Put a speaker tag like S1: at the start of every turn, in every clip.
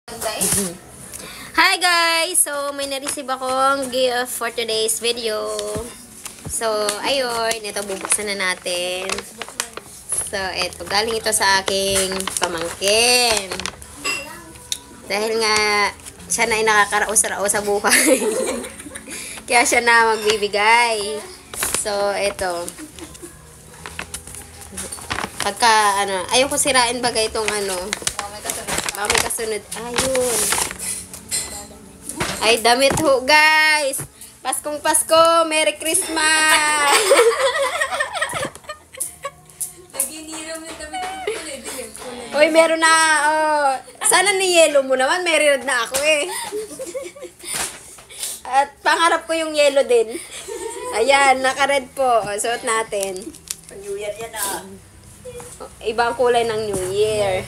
S1: Hi guys! So, may na-receive akong gift for today's video. So, ayun. Ito, bubuksan na natin. So, ito. Galing ito sa aking pamangkin. Dahil nga, siya na ay nakakaraos-raos sa buhay. Kaya siya na magbibigay. So, ito. Pagka, ayoko sirain bagay itong may kasunod. Ayun. Ay, damit ho, guys. Paskong Pasko. Merry Christmas.
S2: Naginiram yung damit ko ulit.
S1: Uy, meron na. Oh. Sana ni yellow mo naman. May red na ako eh. At pangarap ko yung yellow din. Ayan, naka-red po. Suot natin.
S3: New Year yan ah.
S1: Ibang kulay ng New Year.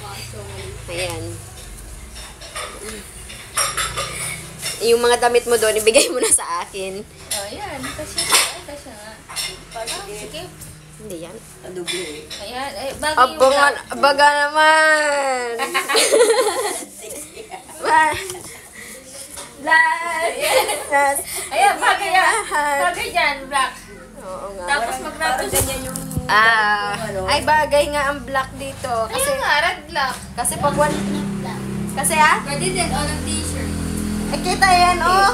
S1: Ayan. Yung mga damit mo doon, ibigay mo na sa akin.
S2: Oh, yan. Kasi nga. Sige.
S1: Hindi yan.
S3: Adobe.
S2: Ayan. Ay, bagay yung
S1: Abangan,
S2: black.
S1: baga naman. Black.
S2: Ayan, bagay yan. Bagay dyan, black.
S1: Oo nga.
S2: Tapos
S3: Parang ganyan yung...
S1: Ay bagay nga ang black dito.
S2: Kasi
S1: Kasi,
S2: nga, red black.
S1: kasi pag one... Kasi
S2: Pwede din, o ng t-shirt.
S1: kita yan oh.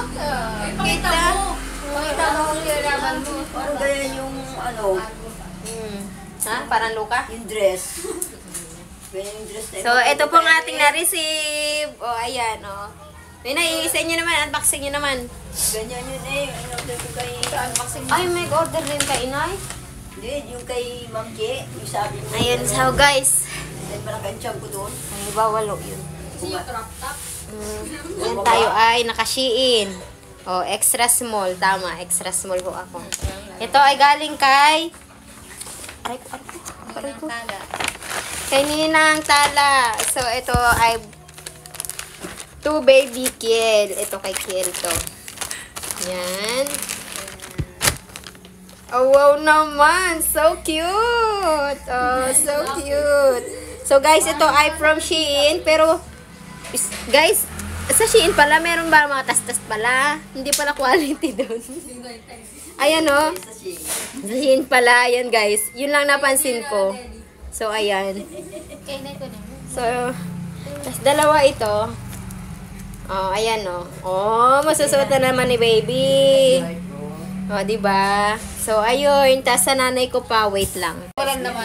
S2: Pakita mo. Pakita mo kung lalaban mo.
S3: Parang ganyan yung
S1: Ha? Parang luka?
S3: yung dress. Ganyan yung dress na
S1: So, ito pong ating na-receive. O, ayan, o. Isa nyo naman, unboxing nyo naman.
S3: Ganyan yun eh. In-order ko kay...
S1: Ay, may order din kay Inay.
S3: Hindi, yung kay Ma'am J. Yung sabi mo.
S1: Ayan, so guys.
S3: Then parang kanchang ko doon.
S1: Ay, bawalo yun.
S2: Kasi yung crop top.
S1: Yan tayo ay nakashiin. O, extra small. Tama, extra small po ako. Ito ay galing kay... Aray ko.
S2: Tala.
S1: Kay Ninang Tala. So, ito ay... To baby Kiel. Ito kay Kiel to. Yan. Oh, wow naman. So cute. Oh, so cute. So, guys, ito ay from Shein. Pero, guys, sa Shein pala, meron ba mga tas-tas pala? Hindi pala quality doon. Ayan, oh.
S3: Sa siya.
S1: Sa Shein pala. Ayan, guys. Yun lang napansin ko. So, ayan.
S2: Kaya na ito naman.
S1: So, tas dalawa ito. Oh, ayan, oh. Oh, masusuot na naman ni baby. Oh, diba? So, ayun. Tas sa nanay ko pa. Wait lang.
S2: Walang naman.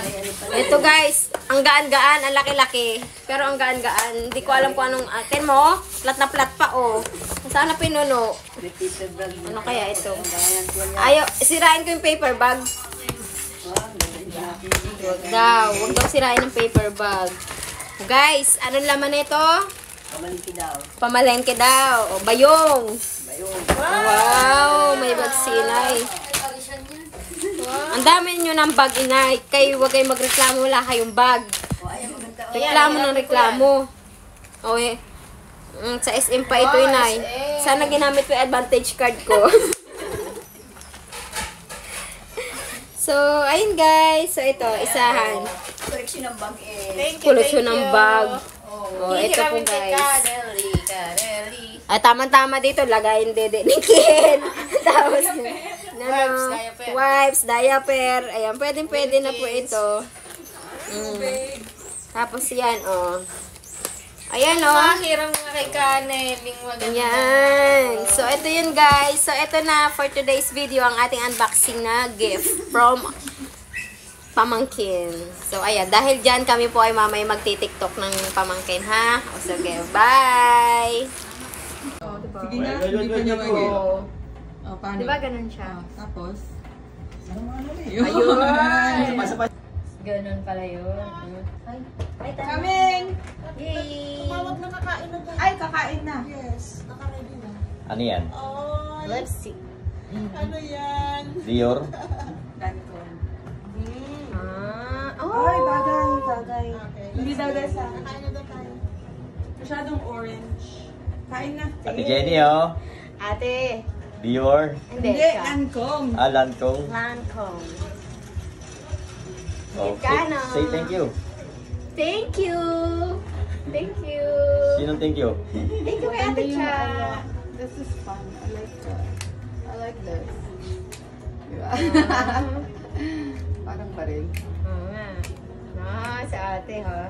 S1: Ito guys, ang gaan-gaan, ang laki-laki. Pero ang gaan-gaan, hindi ko alam kung anong atin mo. Plat na plat pa, oh. Sana pinuno. Ano kaya ito? Ayaw, sirain ko yung paper bag. Huwag daw sirain yung paper bag. Guys, anong laman nito?
S3: Kamaliki daw.
S1: Pamalengke daw. O, bayong.
S3: Bayong.
S1: Wow, may bag si Inay. Ang dami nyo ng bag, Inay. Kayo, huwag kayong magreklamo, wala kayong bag.
S3: O ayaw maganda.
S1: Reklamo ng reklamo. Okay. Sa SM pa ito, Inay. Sana ginamit ko yung advantage card ko. So, ayun guys. So, ito, isahan.
S3: Koleksyon ng bag eh.
S1: Koleksyon ng bag. Oh, ito po guys.
S2: Kareli.
S1: Tama-tama dito, lagay yung dede ni Ken. Tapos, wipes, diaper. Ayan, pwede na po ito. Tapos yan, oh. Ayan, oh.
S2: Hirang nga kay Kaneling maganda.
S1: Ayan. So, ito yun, guys. So, ito na for today's video ang ating unboxing na gift from pamangkin. So, ayan. Dahil dyan, kami po ay mamay magti-tiktok ng pamangkin, ha? O, sige. Bye!
S4: Sige na, hindi pa niya mag-get.
S1: Oh.
S4: Oh, paano?
S1: Diba ganun siya?
S4: Oh, tapos?
S1: Ayun!
S2: Ganun pala yun.
S4: Coming!
S1: Yay!
S4: Ay, kakain na. Yes.
S5: Ano yan?
S1: Let's see.
S4: Ano yan?
S5: Dior?
S4: Ganito.
S1: Oh!
S4: Ay, bagay. Hindi bagay sa akin. Masyadong orange. Kain na.
S5: Ate Jenny, oh.
S1: Ate!
S5: Dior?
S1: Hindi,
S4: Hindi,
S1: siya.
S4: Lancome.
S5: Lancome?
S1: Lancome.
S5: Oh,
S1: Gana.
S5: say thank you.
S1: Thank you! Thank you.
S5: Sinong thank you?
S1: Thank you kay Ate Cha.
S2: This is fun. I like that. I like this. Diba? Parang pa rin.
S1: Oo nga. Ah, sa ate ha.